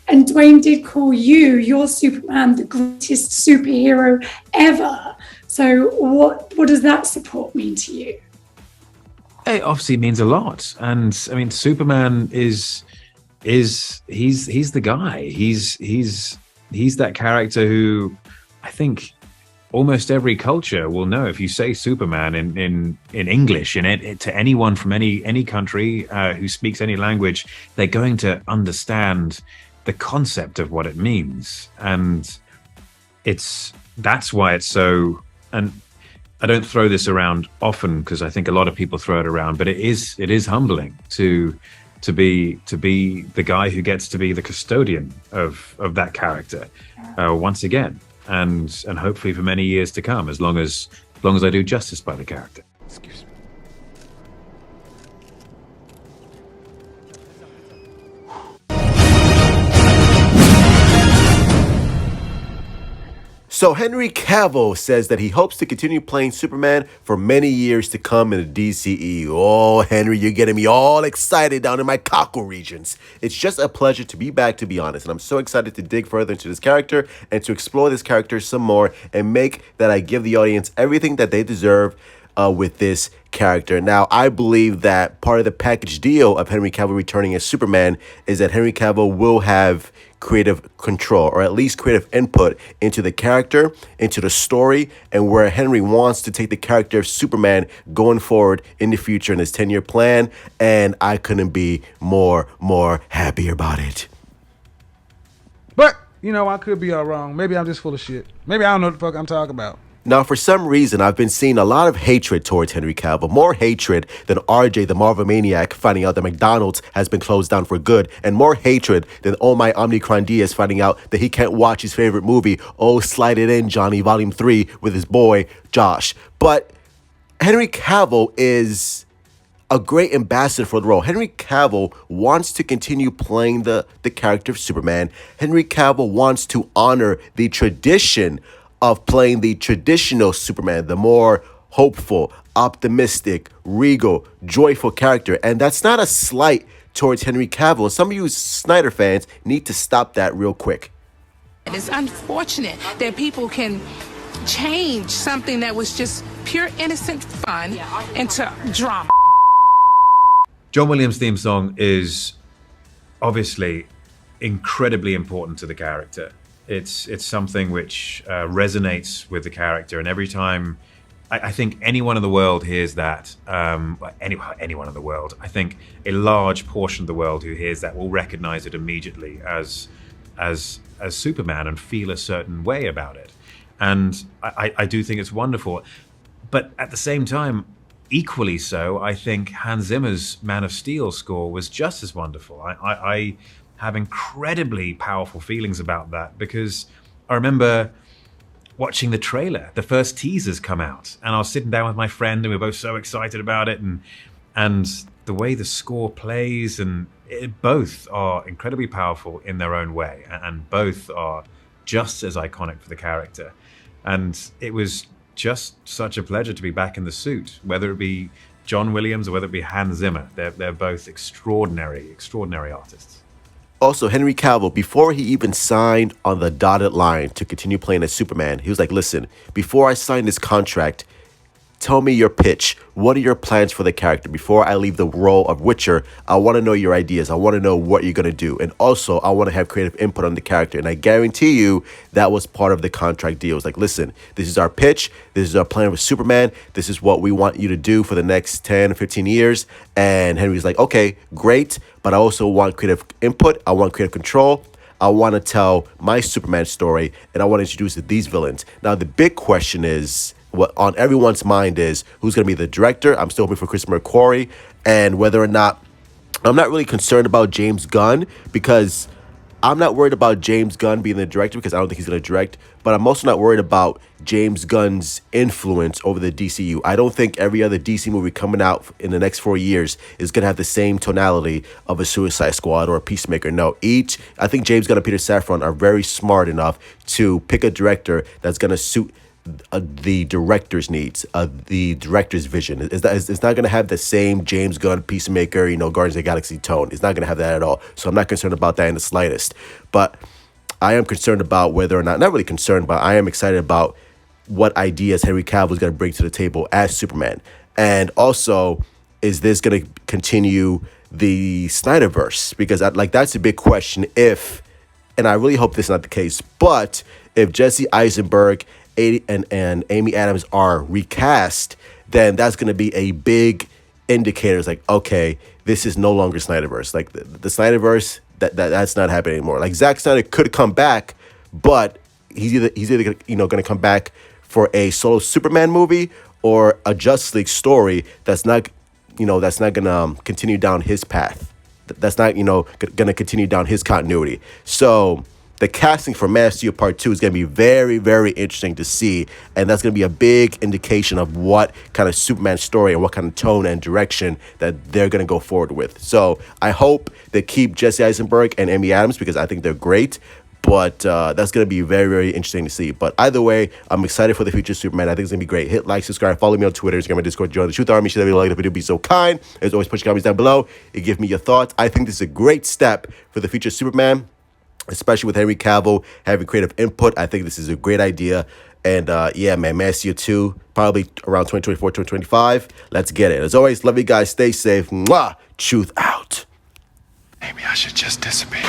And Dwayne did call you, your Superman, the greatest superhero ever. So what does that support mean to you? It obviously means a lot. And I mean, Superman is he's the guy. He's that character who I think almost every culture will know. If you say Superman in English to anyone from any country who speaks any language, they're going to understand the concept of what it means. And that's why it's so. And I don't throw this around often because I think a lot of people throw it around, but it is humbling to be the guy who gets to be the custodian of that character once again, and hopefully for many years to come, as long as I do justice by the character. Excuse me. So Henry Cavill says that he hopes to continue playing Superman for many years to come in the DCEU. Oh, Henry, you're getting me all excited down in my cockle regions. It's just a pleasure to be back, to be honest, and I'm so excited to dig further into this character and to explore this character some more and make that I give the audience everything that they deserve with this character. Now, I believe that part of the package deal of Henry Cavill returning as Superman is that Henry Cavill will have creative control, or at least creative input into the character, into the story, and where Henry wants to take the character of Superman going forward in the future in his 10-year plan, and I couldn't be more happy about it. But, I could be all wrong. Maybe I'm just full of shit. Maybe I don't know what the fuck I'm talking about. Now, for some reason, I've been seeing a lot of hatred towards Henry Cavill. More hatred than RJ, the Marvel Maniac, finding out that McDonald's has been closed down for good. And more hatred than Oh My Omnicron Diaz finding out that he can't watch his favorite movie, Oh Slide It In, Johnny, Volume 3, with his boy, Josh. But Henry Cavill is a great ambassador for the role. Henry Cavill wants to continue playing the character of Superman. Henry Cavill wants to honor the tradition of playing the traditional Superman, the more hopeful, optimistic, regal, joyful character. And that's not a slight towards Henry Cavill. And some of you Snyder fans need to stop that real quick. It's unfortunate that people can change something that was just pure innocent fun into drama. John Williams' theme song is obviously incredibly important to the character. It's something which resonates with the character, and every time I think anyone in the world hears that, anyone in the world, I think a large portion of the world who hears that will recognize it immediately as Superman and feel a certain way about it. And I do think it's wonderful. But at the same time, equally so, I think Hans Zimmer's Man of Steel score was just as wonderful. I have incredibly powerful feelings about that, because I remember watching the trailer, the first teasers come out, and I was sitting down with my friend and we were both so excited about it, and the way the score plays, and both are incredibly powerful in their own way, and both are just as iconic for the character. And it was just such a pleasure to be back in the suit, whether it be John Williams or whether it be Hans Zimmer. They're both extraordinary artists. Also, Henry Cavill, before he even signed on the dotted line to continue playing as Superman, he was like, listen, before I sign this contract, tell me your pitch. What are your plans for the character? Before I leave the role of Witcher, I want to know your ideas. I want to know what you're going to do. And also, I want to have creative input on the character. And I guarantee you that was part of the contract deal. It's like, listen, this is our pitch. This is our plan with Superman. This is what we want you to do for the next 10 or 15 years. And Henry's like, okay, great. But I also want creative input. I want creative control. I want to tell my Superman story. And I want to introduce these villains. Now, the big question is, what on everyone's mind is, who's going to be the director. I'm still hoping for Chris McQuarrie, and whether or not, I'm not really concerned about James Gunn, because I'm not worried about James Gunn being the director, because I don't think he's going to direct, but I'm also not worried about James Gunn's influence over the DCU. I don't think every other DC movie coming out in the next 4 years is going to have the same tonality of a Suicide Squad or a Peacemaker. No, I think James Gunn and Peter Safran are very smart enough to pick a director that's going to suit the director's needs, the director's vision. It's not going to have the same James Gunn Peacemaker, Guardians of the Galaxy tone. It's not going to have that at all. So I'm not concerned about that in the slightest. But I am concerned about whether or not really concerned, but I am excited about what ideas Henry Cavill is going to bring to the table as Superman. And also, is this going to continue the Snyderverse? Because that's a big question and I really hope this is not the case, but if Jesse Eisenberg and Amy Adams are recast, then that's going to be a big indicator. It's like, okay, this is no longer Snyderverse. Like the Snyderverse, that's not happening anymore. Like Zack Snyder could come back, but he's either going to come back for a solo Superman movie or a Justice League story that's not going to continue down his path. That's not going to continue down his continuity. So the casting for Man of Steel Part 2 is going to be very, very interesting to see. And that's going to be a big indication of what kind of Superman story and what kind of tone and direction that they're going to go forward with. So I hope they keep Jesse Eisenberg and Amy Adams because I think they're great. But that's going to be very, very interesting to see. But either way, I'm excited for the future Superman. I think it's going to be great. Hit like, subscribe, follow me on Twitter. Instagram, my Discord, join the Truth Army. Share the video, like the video, be so kind. As always, put your comments down below and give me your thoughts. I think this is a great step for the future Superman, especially with Henry Cavill having creative input. I think this is a great idea. And yeah, Man of Steel 2, probably around 2024, 2025. Let's get it. As always, love you guys. Stay safe. Mwah! Truth out. Maybe I should just disappear.